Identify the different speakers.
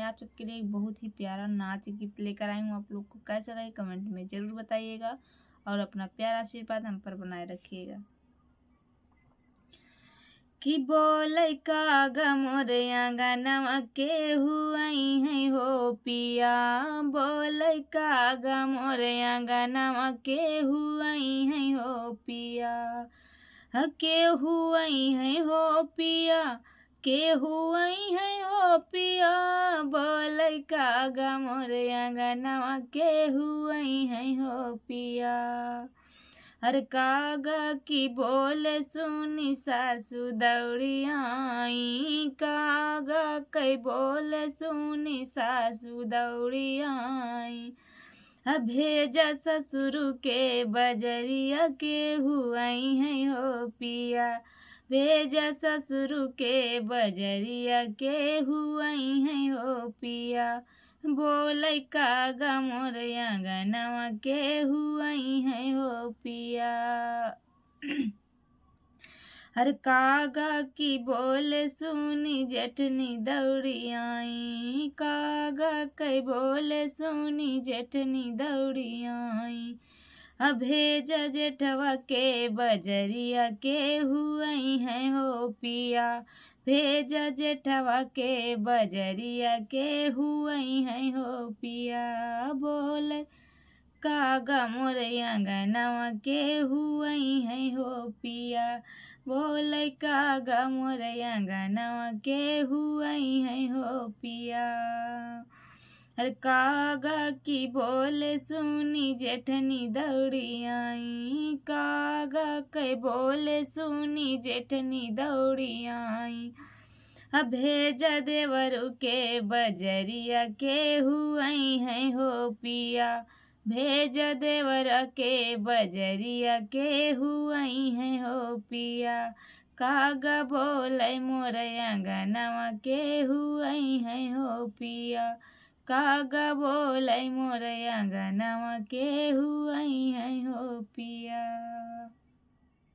Speaker 1: आप सबके लिए एक बहुत ही प्यारा नाच गीत लेकर आई हूँ। आप लोग को कैसा लगे कमेंट में ज़रूर बताइएगा और अपना प्यारा आशीर्वाद हम पर बनाए रखिएगा। कि बोलै कागा मोरे आंगनवा केहू आई है हो पिया, बोलै कागा मोरे आंगनवा केहू आई है हो पिया, केहू आई है हो पिया, केहू आई है हो पिया, बोलै कागा मोरे आंगनवा केहू आई है हो पिया। हर कागा की बोले सुनी सासु दौड़ी आई, कागा कई बोले सुनी सासु दौड़ी आई, भेजा ससुर के बजरिया केहू आई है हो पिया, भेजा ससुर के बजरिया केहू आई है हो पिया, बोलै कागा मोर आंगनवा केहू आई है हो पिया। हर कागा की बोले सुनी जेठनी दौड़ी आई, कागा कई बोले सुनी जेठनी दौड़ी आई, भेजा जेठवा के बजरिया केहू आई है हो पिया, भेजा जेठवा के बजरिया केहू आई है हो पिया, बोले कागा मोर आंगनवा केहू आई है हो पिया, बोलै कागा मोर आंगनवा केहू आई है हो पिया। हर कागा की बोले सुनी जेठनी दौड़ी आई, कागा कई बोले सुनी जेठनी दौड़ी आई, भेजा देवरू के बजरिया केहू आई है हो पिया, भेजा देवर के बजरिया केहू आई है हो पिया, कागा बोलै मोर आंगनवा केहू आई है हो पिया, कागा बोलै मोर आंगनवा केहू आई है हो पिया।